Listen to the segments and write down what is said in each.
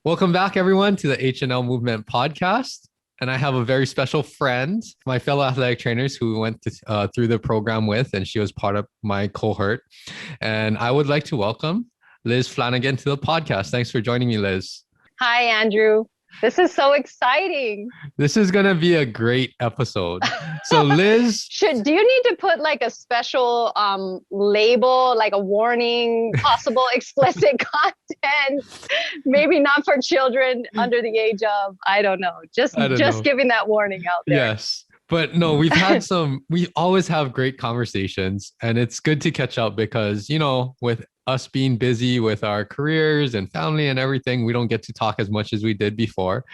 Welcome back, everyone, to the HNL Movement podcast. And I have a very special friend, my fellow athletic trainers who we went through the program with, and she was part of my cohort. And I would like to welcome Liz Flannigan to the podcast. Thanks for joining me, Liz. Hi, Andrew. This is so exciting. This is going to be a great episode. So Liz, do you need to put like a special label, like a warning, possible explicit content? Maybe not for children under the age of, I don't know. Just giving that warning out there. Yes. But no, we always have great conversations, and it's good to catch up because, with us being busy with our careers and family and everything, we don't get to talk as much as we did before.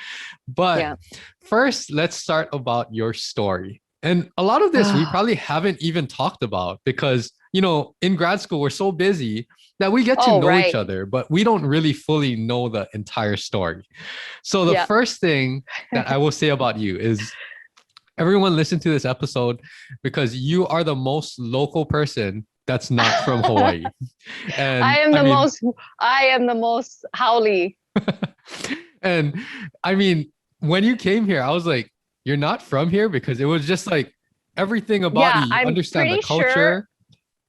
But First, let's start about your story. And a lot of this we probably haven't even talked about because, in grad school, we're so busy that we get to know each other, but we don't really fully know the entire story. So the first thing that I will say about you is everyone listen to this episode because you are the most local person that's not from Hawaii. And I am the most haole. And I mean, when you came here, I was like, you're not from here, because it was just like everything about you understand the culture.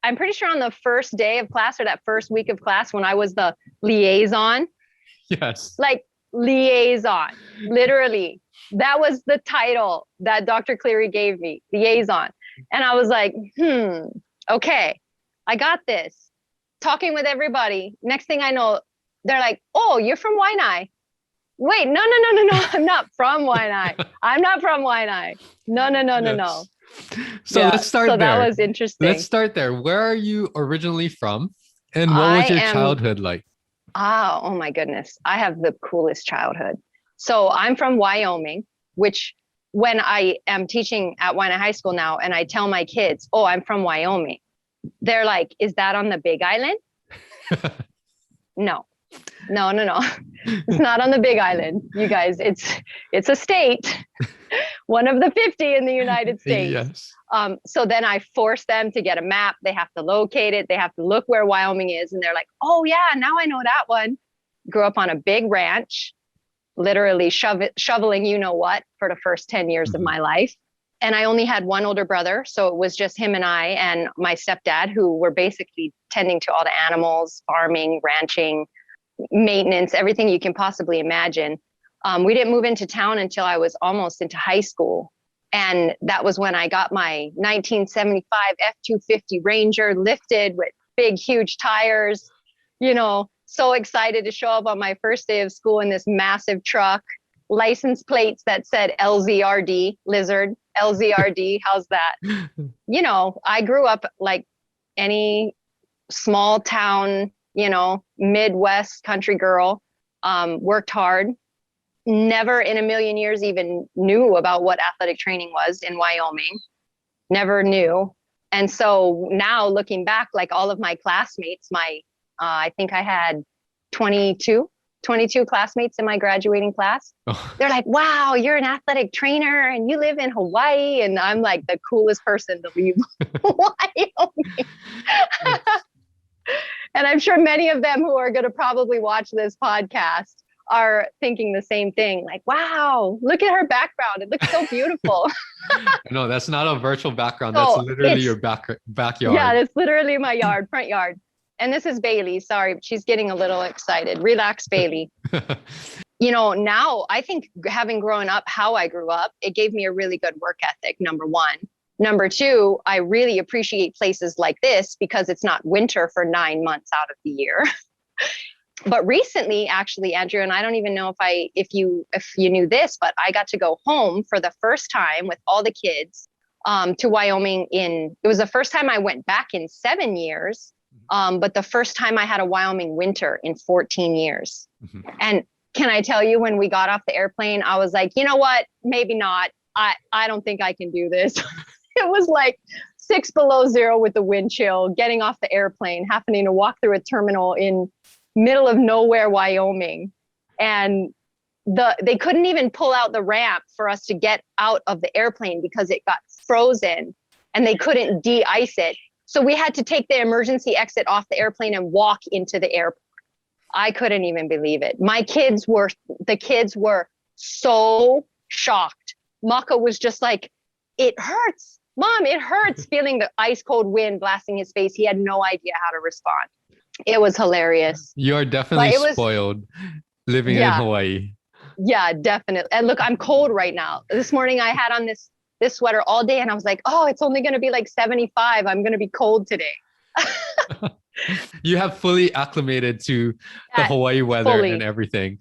I'm pretty sure on the first day of class or that first week of class when I was the liaison. Yes. Like liaison, literally. That was the title that Dr. Cleary gave me, liaison. And I was like, okay, I got this. Talking with everybody. Next thing I know, they're like, oh, you're from Waianae. Wait, no. I'm not from Waianae. I'm not from Waianae. No. So let's start there. That was interesting. Let's start there. Where are you originally from? And what was your childhood like? Oh my goodness. I have the coolest childhood. So I'm from Wyoming, which when I am teaching at Waianae High School now, and I tell my kids, oh, I'm from Wyoming, they're like, is that on the Big Island? No. It's not on the Big Island, you guys. It's a state, one of the 50 in the United States. Yes. So then I force them to get a map. They have to locate it. They have to look where Wyoming is. And they're like, oh yeah, now I know that one. Grew up on a big ranch, literally shoveling what for the first 10 years of my life. And I only had one older brother. So it was just him and I and my stepdad, who were basically tending to all the animals, farming, ranching, maintenance, everything you can possibly imagine. We didn't move into town until I was almost into high school. And that was when I got my 1975 F-250 Ranger lifted with big, huge tires, so excited to show up on my first day of school in this massive truck, license plates that said LZRD, lizard, LZRD. How's that? I grew up like any small town, Midwest country girl, worked hard, never in a million years even knew about what athletic training was in Wyoming, never knew. And so now looking back, like all of my classmates, I think I had 22 classmates in my graduating class. Oh. They're like, wow, you're an athletic trainer and you live in Hawaii. And I'm like the coolest person to leave Wyoming. And I'm sure many of them who are going to probably watch this podcast are thinking the same thing. Like, wow, look at her background. It looks so beautiful. No, that's not a virtual background. That's literally your backyard. Yeah, it's literally my front yard. And this is Bailey. Sorry, she's getting a little excited. Relax, Bailey. Now I think having grown up how I grew up, it gave me a really good work ethic, number one. Number two, I really appreciate places like this because it's not winter for 9 months out of the year. But recently, actually, Andrew, and I don't even know if you knew this, but I got to go home for the first time with all the kids to Wyoming. It was the first time I went back in 7 years. But the first time I had a Wyoming winter in 14 years. Mm-hmm. And can I tell you, when we got off the airplane, I was like, you know what? Maybe not. I don't think I can do this. It was like 6 below zero with the wind chill, getting off the airplane, having to walk through a terminal in middle of nowhere, Wyoming. And they couldn't even pull out the ramp for us to get out of the airplane because it got frozen and they couldn't de-ice it. So we had to take the emergency exit off the airplane and walk into the airport. I couldn't even believe it. The kids were so shocked. Maka was just like, it hurts. Mom, it hurts, feeling the ice cold wind blasting his face. He had no idea how to respond. It was hilarious. You are But definitely it was, spoiled living in yeah, Hawaii. yeah, definitely. And look, I'm cold right now. This morning I had on this sweater all day and I was like, oh, it's only going to be like 75. I'm going to be cold today. You have fully acclimated to the That Hawaii weather and fully. everything.